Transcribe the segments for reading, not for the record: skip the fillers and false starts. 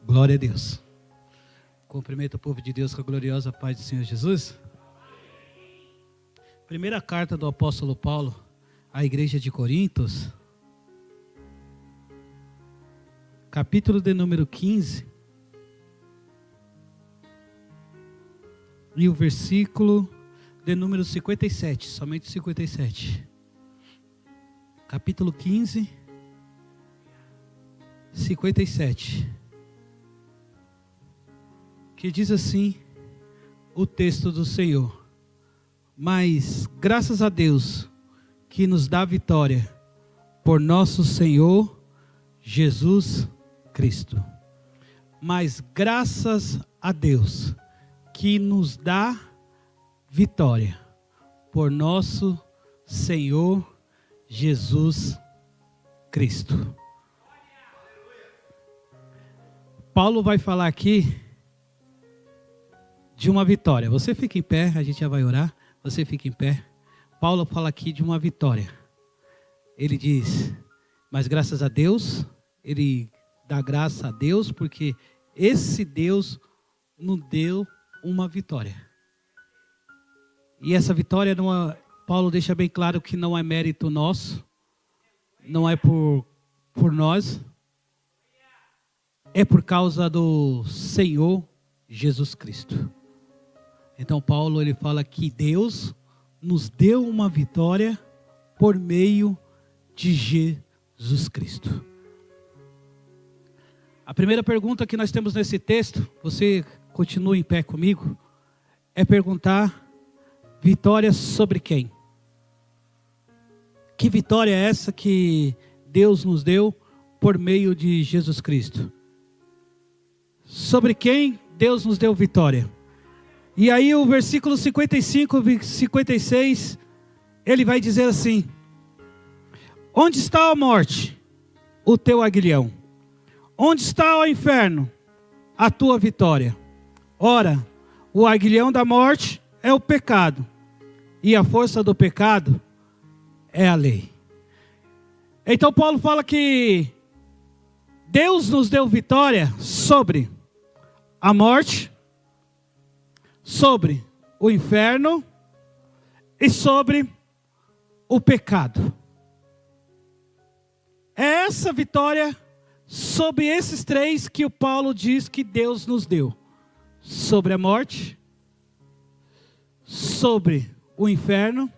Glória a Deus. Cumprimento o povo de Deus com a gloriosa paz do Senhor Jesus. Primeira carta do apóstolo Paulo à igreja de Coríntios, capítulo de número 15, e o versículo de número 57, somente 57. Capítulo 15, 57. Que diz assim o texto do Senhor: mas graças a Deus que nos dá vitória por nosso Senhor Jesus Cristo. Mas graças a Deus que nos dá vitória por nosso Senhor Jesus Cristo. Paulo vai falar aqui de uma vitória. Você fica em pé, a gente já vai orar. Você fica em pé. Paulo fala aqui de uma vitória. Ele diz, mas graças a Deus, ele dá graça a Deus, porque esse Deus nos deu uma vitória. E essa vitória, Paulo deixa bem claro que não é mérito nosso, não é por nós, é por causa do Senhor Jesus Cristo. Então Paulo ele fala que Deus nos deu uma vitória por meio de Jesus Cristo. A primeira pergunta que nós temos nesse texto, você continua em pé comigo, é perguntar: vitória sobre quem? Que vitória é essa que Deus nos deu por meio de Jesus Cristo? Sobre quem Deus nos deu vitória? E aí o versículo 55 e 56, ele vai dizer assim: onde está a morte, o teu aguilhão? Onde está o inferno, a tua vitória? Ora, o aguilhão da morte é o pecado, e a força do pecado é a lei. Então Paulo fala que Deus nos deu vitória sobre a morte, sobre o inferno e sobre o pecado. É essa vitória sobre esses três que o Paulo diz que Deus nos deu: sobre a morte, sobre o inferno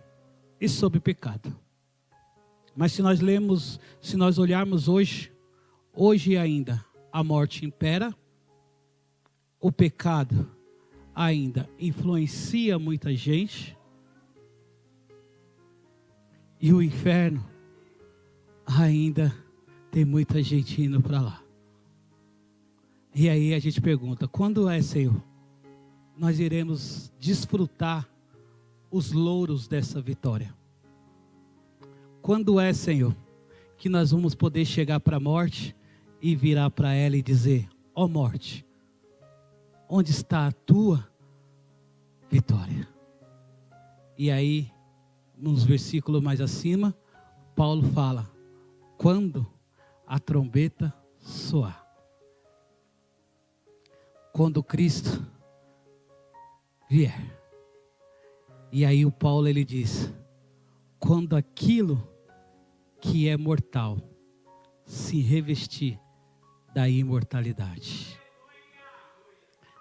e sobre o pecado. Mas se nós olharmos hoje ainda a morte impera, o pecado ainda influencia muita gente, e o inferno ainda tem muita gente indo para lá. E aí a gente pergunta: quando é, Senhor, nós iremos desfrutar os louros dessa vitória? Quando é, Senhor, que nós vamos poder chegar para a morte e virar para ela e dizer: ó morte, onde está a tua vitória? E aí, nos versículos mais acima, Paulo fala: quando a trombeta soar. Quando Cristo vier. E aí o Paulo ele diz: quando aquilo que é mortal se revestir da imortalidade.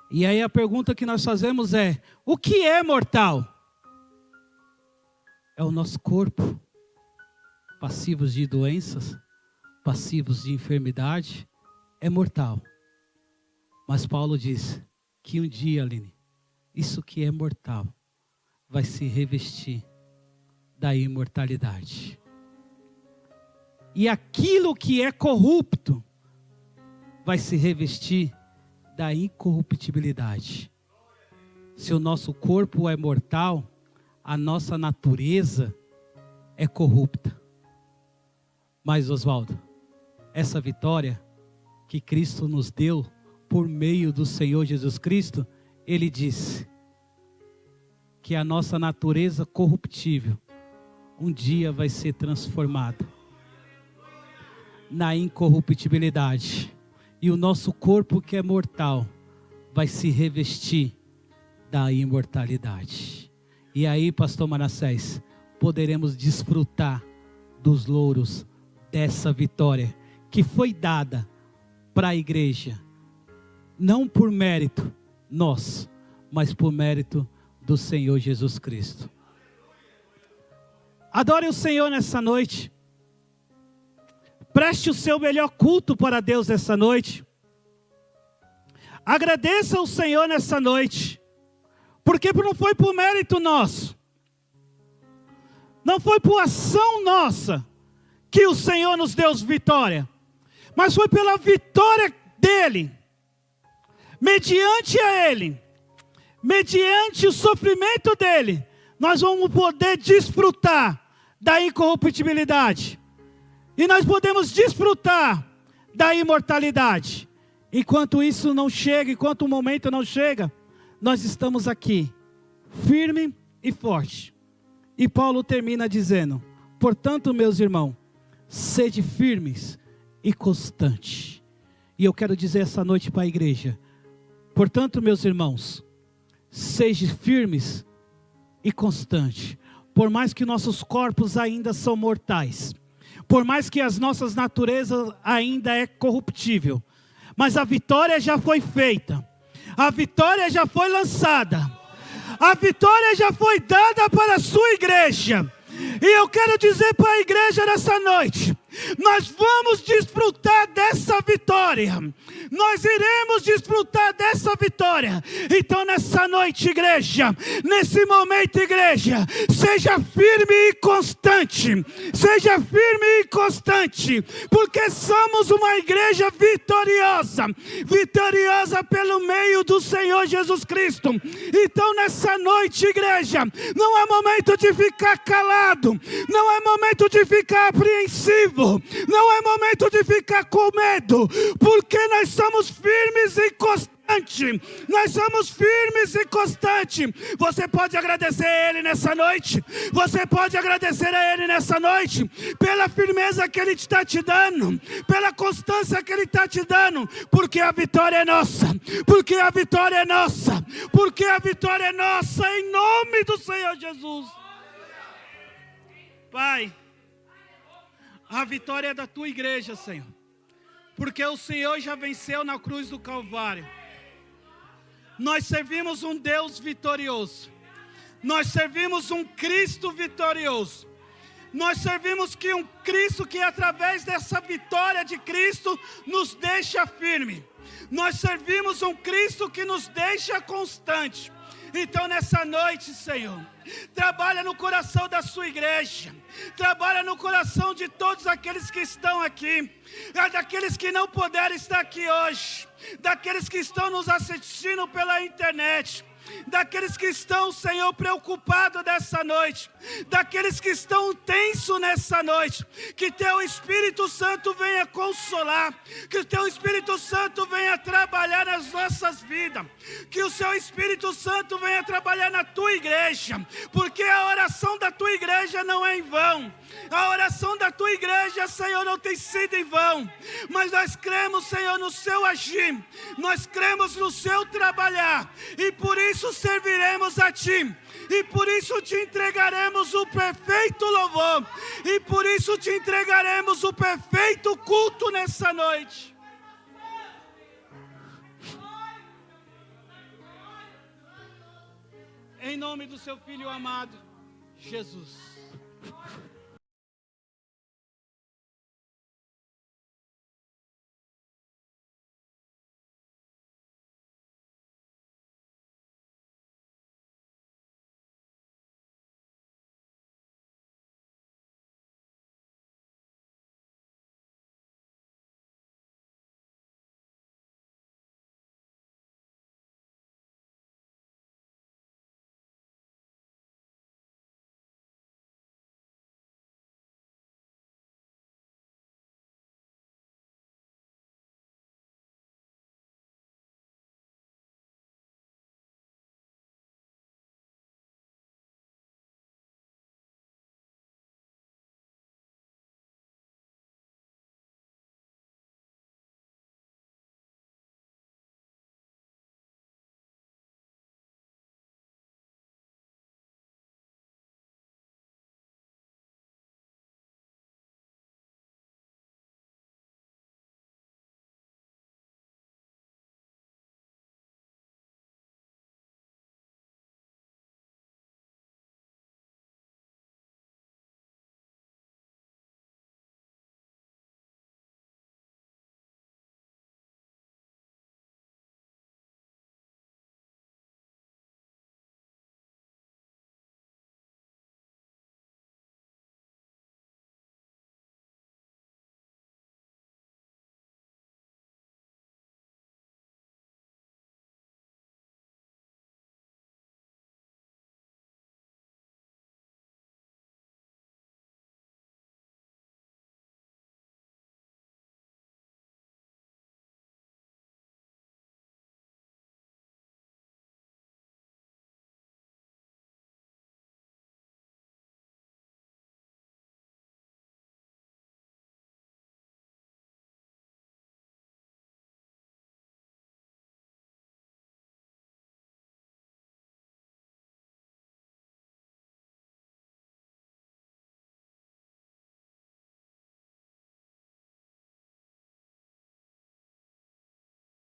E aí a pergunta que nós fazemos é: o que é mortal? É o nosso corpo, passivos de doenças, passivos de enfermidade, é mortal. Mas Paulo diz que um dia, Aline, isso que é mortal vai se revestir da imortalidade. E aquilo que é corrupto vai se revestir da incorruptibilidade. Se o nosso corpo é mortal, a nossa natureza é corrupta. Mas, Oswaldo, essa vitória que Cristo nos deu por meio do Senhor Jesus Cristo, Ele disse que a nossa natureza corruptível um dia vai ser transformado na incorruptibilidade. E o nosso corpo que é mortal vai se revestir da imortalidade. E aí, pastor Manassés, poderemos desfrutar dos louros dessa vitória que foi dada para a igreja, não por mérito nosso, mas por mérito do Senhor Jesus Cristo. Adore o Senhor nessa noite. Preste o seu melhor culto para Deus nessa noite. Agradeça ao Senhor nessa noite. Porque não foi por mérito nosso. Não foi por ação nossa que o Senhor nos deu vitória. Mas foi pela vitória dEle. Mediante a Ele. Mediante o sofrimento dEle. Nós vamos poder desfrutar da incorruptibilidade. E nós podemos desfrutar da imortalidade. Enquanto isso não chega, enquanto o momento não chega, nós estamos aqui, firme e forte. E Paulo termina dizendo: portanto, meus irmãos, sede firmes e constantes. E eu quero dizer essa noite para a igreja: portanto, meus irmãos, sede firmes e constantes. Por mais que nossos corpos ainda são mortais, por mais que as nossas naturezas ainda é corruptível, mas a vitória já foi feita, a vitória já foi lançada, a vitória já foi dada para a sua igreja. E eu quero dizer para a igreja nessa noite: nós vamos desfrutar dessa vitória. Nós iremos desfrutar dessa vitória. Então nessa noite, igreja, nesse momento, igreja, seja firme e constante. Seja firme e constante. Porque somos uma igreja vitoriosa. Vitoriosa pelo meio do Senhor Jesus Cristo. Então nessa noite, igreja, não é momento de ficar calado. Não é momento de ficar apreensivo. Não é momento de ficar com medo, porque nós somos firmes e constantes. Nós somos firmes e constantes. Você pode agradecer a Ele nessa noite. Você pode agradecer a Ele nessa noite pela firmeza que Ele está te dando, pela constância que Ele está te dando, porque a vitória é nossa. Porque a vitória é nossa. Porque a vitória é nossa, em nome do Senhor Jesus. Pai, a vitória é da tua igreja, Senhor. Porque o Senhor já venceu na cruz do Calvário. Nós servimos um Deus vitorioso. Nós servimos um Cristo vitorioso. Nós servimos um Cristo que através dessa vitória de Cristo nos deixa firme. Nós servimos um Cristo que nos deixa constante. Então nessa noite, Senhor, trabalha no coração da sua igreja. Trabalha no coração de todos aqueles que estão aqui. Daqueles que não puderam estar aqui hoje. Daqueles que estão nos assistindo pela internet. Daqueles que estão, Senhor, preocupados nessa noite. Daqueles que estão tensos nessa noite. Que Teu Espírito Santo venha consolar. Que o Teu Espírito Santo venha trabalhar nas nossas vidas. Que o Seu Espírito Santo venha trabalhar na Tua igreja. Porque a oração da Tua igreja não é em vão. A oração da Tua igreja, Senhor, não tem sido em vão. Mas nós cremos, Senhor, no Seu agir. Nós cremos no Seu trabalhar. E por isso serviremos a Ti. E por isso Te entregaremos o perfeito louvor. E por isso Te entregaremos o perfeito culto nessa noite. Em nome do Seu Filho amado, Jesus.